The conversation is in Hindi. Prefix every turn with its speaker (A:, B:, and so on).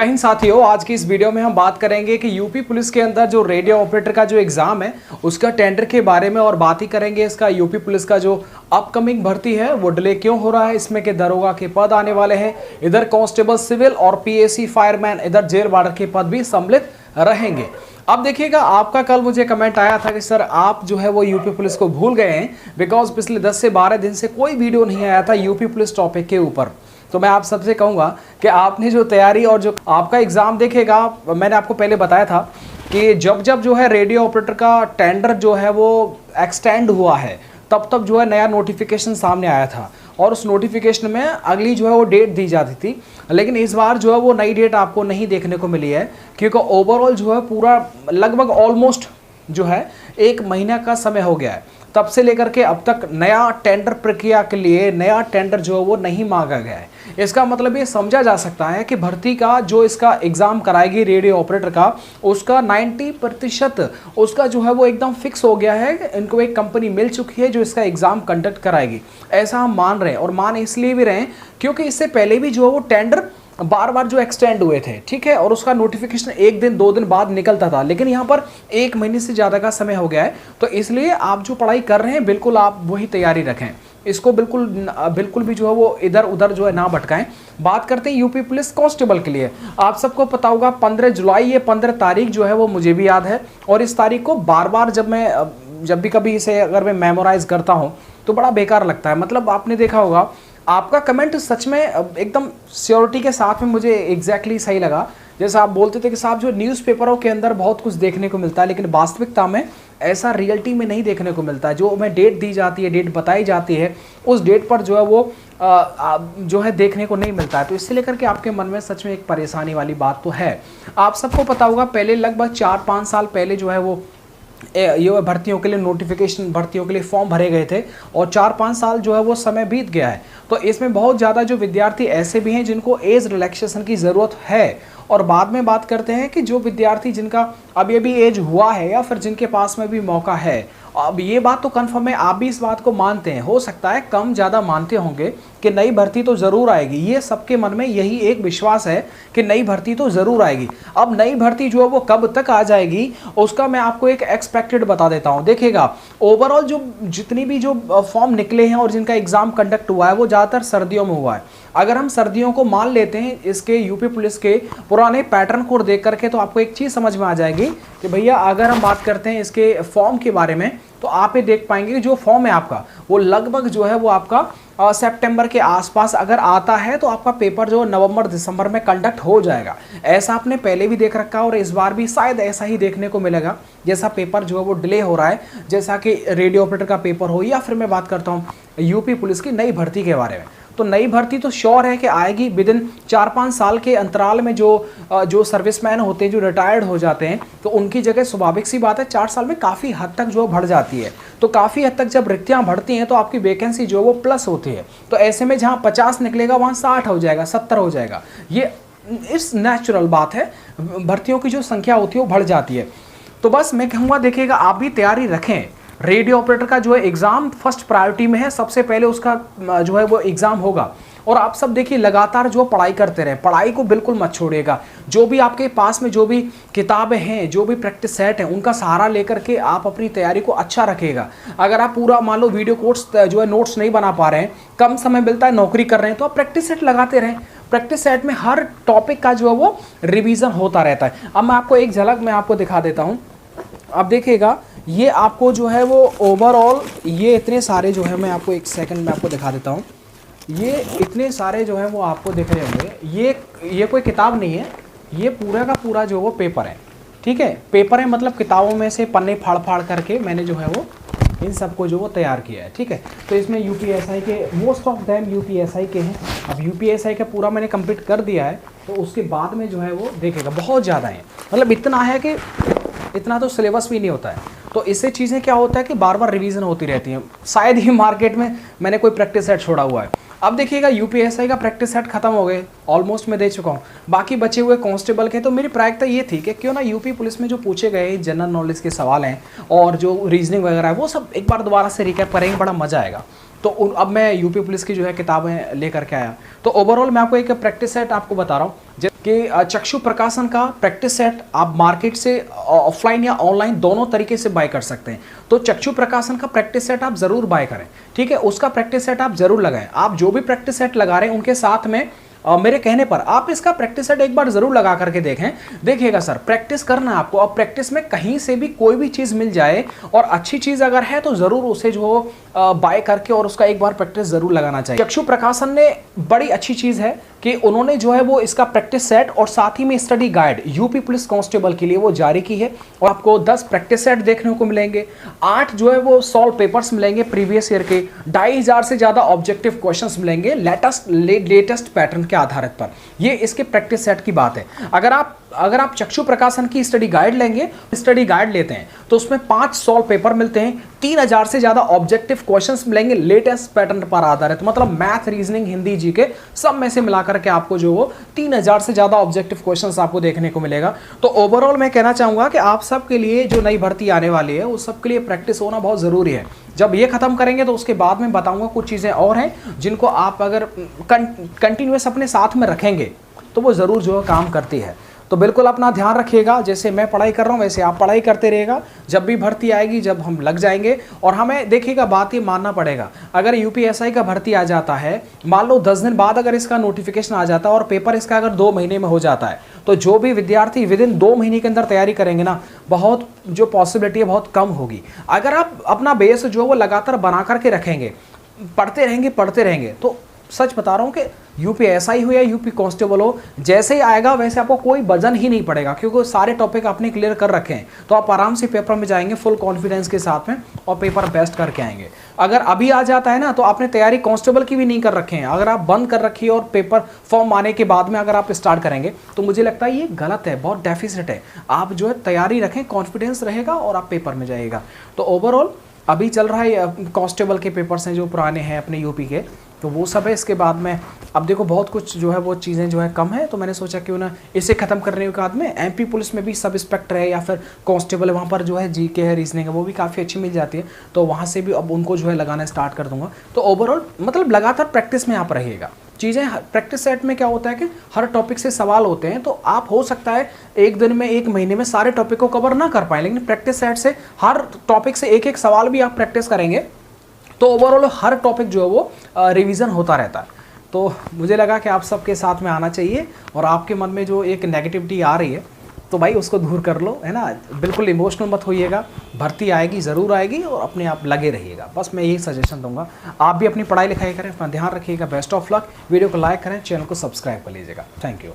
A: जय हिंद साथियों, आज की इस वीडियो में हम बात करेंगे कि यूपी पुलिस के अंदर जो रेडियो ऑपरेटर का जो एग्जाम है उसका टेंडर के बारे में और बात ही करेंगे। इसका यूपी पुलिस का जो अपकमिंग भर्ती है वो डिले क्यों हो रहा है, इसमें के दरोगा के पद आने वाले हैं, इधर कांस्टेबल सिविल और पीएसी फायरमैन, इधर जेल वार्डर के पद भी सम्मिलित रहेंगे। अब देखिएगा, आपका कल मुझे कमेंट आया था कि सर आप जो है वो यूपी पुलिस को भूल गए हैं, बिकॉज पिछले 10 से 12 दिन से कोई वीडियो नहीं आया था यूपी पुलिस टॉपिक के ऊपर। तो मैं आप सबसे कहूँगा कि आपने जो तैयारी और जो आपका एग्ज़ाम देखेगा, मैंने आपको पहले बताया था कि जब जब जो है रेडियो ऑपरेटर का टेंडर जो है वो एक्सटेंड हुआ है, तब तब जो है नया नोटिफिकेशन सामने आया था और उस नोटिफिकेशन में अगली जो है वो डेट दी जाती थी। लेकिन इस बार जो है वो नई डेट आपको नहीं देखने को मिली है, क्योंकि ओवरऑल जो है पूरा लगभग ऑलमोस्ट जो है 1 महीना का समय हो गया है। तब से लेकर के अब तक नया टेंडर प्रक्रिया के लिए नया टेंडर जो है वो नहीं मांगा गया है। इसका मतलब ये समझा जा सकता है कि भर्ती का जो इसका एग्ज़ाम कराएगी रेडियो ऑपरेटर का, उसका 90% उसका जो है वो एकदम फिक्स हो गया है। इनको एक कंपनी मिल चुकी है जो इसका एग्ज़ाम कंडक्ट कराएगी, ऐसा हम मान रहे हैं। और मान इसलिए भी रहे हैं क्योंकि इससे पहले भी जो है वो टेंडर बार बार जो एक्सटेंड हुए थे, ठीक है, और उसका नोटिफिकेशन 1 दिन 2 दिन बाद निकलता था, लेकिन यहाँ पर 1 महीने से ज़्यादा का समय हो गया है। तो इसलिए आप जो पढ़ाई कर रहे हैं बिल्कुल आप वही तैयारी रखें, इसको बिल्कुल भी जो है वो इधर उधर जो है ना भटकाएं। बात करते हैं यूपी पुलिस कांस्टेबल के लिए। आप सबको पता होगा 15 जुलाई, ये 15 तारीख जो है वो मुझे भी याद है, और इस तारीख को बार बार जब भी कभी इसे अगर मैं मेमोराइज करता हूँ तो बड़ा बेकार लगता है। मतलब आपने देखा होगा, आपका कमेंट सच में एकदम श्योरिटी के साथ में मुझे एग्जैक्टली सही लगा। जैसा आप बोलते थे कि साहब जो न्यूज़पेपरों के अंदर बहुत कुछ देखने को मिलता है, लेकिन वास्तविकता में ऐसा रियलिटी में नहीं देखने को मिलता है। जो हमें डेट दी जाती है, डेट बताई जाती है, उस डेट पर जो है वो जो है देखने को नहीं मिलता है। तो इससे लेकर के आपके मन में सच में एक परेशानी वाली बात तो है। आप सबको पता होगा, पहले लगभग 4-5 साल पहले जो है वो ये भर्तियों के लिए नोटिफिकेशन, भर्तियों के लिए फॉर्म भरे गए थे, और 4-5 साल जो है वो समय बीत गया है। तो इसमें बहुत ज़्यादा जो विद्यार्थी ऐसे भी हैं जिनको एज रिलैक्सेशन की ज़रूरत है। और बाद में बात करते हैं कि जो विद्यार्थी जिनका अभी अभी एज हुआ है या फिर जिनके पास में भी मौका है, अब ये बात तो कन्फर्म है, आप भी इस बात को मानते हैं, हो सकता है कम ज़्यादा मानते होंगे कि नई भर्ती तो ज़रूर आएगी। ये सबके मन में यही एक विश्वास है कि नई भर्ती तो ज़रूर आएगी। अब नई भर्ती जो है वो कब तक आ जाएगी उसका मैं आपको एक एक्सपेक्टेड बता देता हूँ। देखिएगा, ओवरऑल जो जितनी भी जो फॉर्म निकले हैं और जिनका एग्ज़ाम कंडक्ट हुआ है वो ज़्यादातर सर्दियों में हुआ है। अगर हम सर्दियों को मान लेते हैं इसके यूपी पुलिस के पुराने पैटर्न को देख करके, तो आपको एक चीज़ समझ में आ जाएगी कि भैया अगर हम बात करते हैं इसके फॉर्म के बारे में, तो आप ये देख पाएंगे कि जो फॉर्म है आपका वो लगभग जो है वो आपका सितंबर के आसपास अगर आता है तो आपका पेपर जो नवंबर दिसंबर में कंडक्ट हो जाएगा। ऐसा आपने पहले भी देख रखा है और इस बार भी शायद ऐसा ही देखने को मिलेगा। जैसा पेपर जो है वो डिले हो रहा है, जैसा कि रेडियो ऑपरेटर का पेपर हो, या फिर मैं बात करता हूँ यूपी पुलिस की नई भर्ती के बारे में, तो नई भर्ती तो श्योर है कि आएगी। विदिन 4-5 साल के अंतराल में जो सर्विसमैन होते हैं, जो रिटायर्ड हो जाते हैं, तो उनकी जगह स्वाभाविक सी बात है 4 साल में काफ़ी हद तक जो बढ़ जाती है। तो काफ़ी हद तक जब रिक्तियाँ बढ़ती हैं तो आपकी वैकेंसी जो है वो प्लस होती है। तो ऐसे में जहाँ 50 निकलेगा वहाँ 60 हो जाएगा, 70 हो जाएगा। ये इस नेचुरल बात है, भर्तियों की जो संख्या होती है वो बढ़ जाती है। तो बस मैं कहूँगा, देखिएगा आप भी तैयारी रखें। रेडियो ऑपरेटर का जो है एग्ज़ाम फर्स्ट प्रायोरिटी में है, सबसे पहले उसका जो है वो एग्ज़ाम होगा। और आप सब देखिए लगातार जो पढ़ाई करते रहें, पढ़ाई को बिल्कुल मत छोड़िएगा। जो भी आपके पास में जो भी किताबें हैं, जो भी प्रैक्टिस सेट हैं, उनका सहारा लेकर के आप अपनी तैयारी को अच्छा रखिएगा। अगर आप पूरा मान लो वीडियो कोर्स जो है नोट्स नहीं बना पा रहे हैं, कम समय मिलता है, नौकरी कर रहे हैं, तो आप प्रैक्टिस सेट लगाते रहें। प्रैक्टिस सेट में हर टॉपिक का जो है वो रिविज़न होता रहता है। अब मैं आपको एक झलक मैं आपको दिखा देता हूँ। अब देखिएगा, ये आपको जो है वो ओवरऑल ये इतने सारे जो है, मैं आपको एक सेकंड में आपको दिखा देता हूँ। ये इतने सारे जो है वो आपको दिख रहे होंगे। ये कोई किताब नहीं है, ये पूरा का पूरा जो वो पेपर है, ठीक है। पेपर है मतलब किताबों में से पन्ने फाड़ फाड़ करके मैंने जो है वो इन सबको जो वो तैयार किया है, ठीक है। तो इसमें यूपीएसआई के मोस्ट ऑफ दैम यूपीएसआई के हैं। अब यूपीएसआई का पूरा मैंने कंप्लीट कर दिया है, तो उसके बाद में जो है वो देखिएगा बहुत ज़्यादा है। मतलब इतना है कि इतना तो सिलेबस भी नहीं होता है। तो इससे चीज़ें क्या होता है कि बार बार रिवीजन होती रहती हैं। शायद ही मार्केट में मैंने कोई प्रैक्टिस सेट छोड़ा हुआ है। अब देखिएगा, यूपीएसआई का प्रैक्टिस सेट खत्म हो गए, ऑलमोस्ट मैं दे चुका हूँ। बाकी बचे हुए कांस्टेबल के, तो मेरी प्रायिकता ये थी कि क्यों ना यूपी पुलिस में जो पूछे गए जनरल नॉलेज के सवाल हैं और जो रीजनिंग वगैरह है वो सब एक बार दोबारा से रिकैप करेंगे, बड़ा मज़ा आएगा। तो अब मैं यूपी पुलिस की जो है किताबें लेकर के आया। तो ओवरऑल मैं आपको एक प्रैक्टिस सेट आपको बता रहा हूँ कि चक्षु प्रकाशन का प्रैक्टिस सेट आप मार्केट से ऑफलाइन या ऑनलाइन दोनों तरीके से बाय कर सकते हैं। तो चक्षु प्रकाशन का प्रैक्टिस सेट आप जरूर बाय करें, ठीक है, उसका प्रैक्टिस सेट आप जरूर लगाएं। आप जो भी प्रैक्टिस सेट लगा रहे हैं उनके साथ में मेरे कहने पर आप इसका प्रैक्टिस सेट एक बार जरूर लगा करके देखें। देखिएगा सर, प्रैक्टिस करना है आपको, और प्रैक्टिस में कहीं से भी कोई भी चीज़ मिल जाए और अच्छी चीज़ अगर है तो ज़रूर उसे जो बाय करके और उसका एक बार प्रैक्टिस ज़रूर लगाना चाहिए। चक्षु प्रकाशन ने बड़ी अच्छी चीज़ है कि उन्होंने जो है वो इसका प्रैक्टिस सेट और साथ ही में study guide UP police constable के लिए वो जारी की है। और आपको 10 प्रैक्टिस सेट देखने को मिलेंगे, 8 जो है वो सॉल्व पेपर्स मिलेंगे प्रीवियस ईयर के, 2500 से ज़्यादा ऑब्जेक्टिव क्वेश्चंस मिलेंगे लेटेस्ट पैटर्न के आधारित पर। ये इसके प्रैक्टिस सेट की बात है। अगर आप चक्षु प्रकाशन की स्टडी गाइड लेंगे, स्टडी गाइड लेते हैं तो उसमें 5 सॉल्व पेपर मिलते हैं, 3000 से ज़्यादा ऑब्जेक्टिव क्वेश्चंस मिलेंगे लेटेस्ट पैटर्न पर आधारित, मतलब मैथ, रीजनिंग, हिंदी, जीके सब में से मिलाकर के आपको जो वो 3000 से ज़्यादा ऑब्जेक्टिव क्वेश्चंस आपको देखने को मिलेगा। तो ओवरऑल मैं कहना चाहूँगा कि आप सब के लिए जो नई भर्ती आने वाली है उस सब के लिए प्रैक्टिस होना बहुत ज़रूरी है। जब ये खत्म करेंगे तो उसके बाद में बताऊँगा कुछ चीज़ें और हैं जिनको आप अगर कंटिन्यूस अपने साथ में रखेंगे तो वो ज़रूर जो है काम करती है। तो बिल्कुल अपना ध्यान रखिएगा, जैसे मैं पढ़ाई कर रहा हूँ वैसे आप पढ़ाई करते रहिएगा। जब भी भर्ती आएगी, जब हम लग जाएंगे, और हमें देखिएगा बात ये मानना पड़ेगा, अगर यूपीएसआई का भर्ती आ जाता है, मान लो 10 दिन बाद अगर इसका नोटिफिकेशन आ जाता है और पेपर इसका अगर 2 महीने में हो जाता है, तो जो भी विद्यार्थी विदिन 2 महीने के अंदर तैयारी करेंगे ना, बहुत जो पॉसिबिलिटी है बहुत कम होगी। अगर आप अपना बेस जो है वो लगातार बना करके रखेंगे, पढ़ते रहेंगे तो सच बता रहा हूँ कि यूपीएसआई हो या यूपी कांस्टेबल हो, जैसे ही आएगा वैसे आपको कोई वजन ही नहीं पड़ेगा, क्योंकि सारे टॉपिक आपने क्लियर कर रखे हैं। तो आप आराम से पेपर में जाएंगे फुल कॉन्फिडेंस के साथ में और पेपर बेस्ट करके आएंगे। अगर अभी आ जाता है ना तो आपने तैयारी कांस्टेबल की भी नहीं कर रखे हैं, अगर आप बंद कर रखी है और पेपर फॉर्म आने के बाद में अगर आप स्टार्ट करेंगे तो मुझे लगता है ये गलत है, बहुत डेफिसिट है। आप जो है तैयारी रखें, कॉन्फिडेंस रहेगा और आप पेपर में जाइएगा। तो ओवरऑल अभी चल रहा है कांस्टेबल के पेपर्स हैं जो पुराने हैं अपने यूपी के, तो वो सब है। इसके बाद में अब देखो बहुत कुछ जो है वो चीज़ें जो है कम है, तो मैंने सोचा क्यों ना इसे ख़त्म करने के बाद में एमपी पुलिस में भी सब इंस्पेक्टर है या फिर कांस्टेबल है, वहाँ पर जो है जीके है, रीजनिंग है, वो भी काफ़ी अच्छी मिल जाती है। तो वहाँ से भी अब उनको जो है लगाना स्टार्ट कर दूंगा। तो ओवरऑल मतलब लगातार प्रैक्टिस में आप रहिएगा। चीज़ें प्रैक्टिस सेट में क्या होता है कि हर टॉपिक से सवाल होते हैं, तो आप हो सकता है एक दिन में, एक महीने में सारे टॉपिक को कवर ना कर पाएँ, लेकिन प्रैक्टिस सेट से हर टॉपिक से एक एक सवाल भी आप प्रैक्टिस करेंगे तो ओवरऑल हर टॉपिक जो है वो रिवीजन होता रहता है। तो मुझे लगा कि आप सबके साथ में आना चाहिए, और आपके मन में जो एक नेगेटिविटी आ रही है तो भाई उसको दूर कर लो, है ना। बिल्कुल इमोशनल मत होइएगा, भर्ती आएगी, ज़रूर आएगी, और अपने आप लगे रहिएगा। बस मैं यही सजेशन दूंगा। आप भी अपनी पढ़ाई लिखाई करें, अपना ध्यान रखिएगा। Best of luck. वीडियो को लाइक करें, चैनल को सब्सक्राइब कर लीजिएगा। Thank you.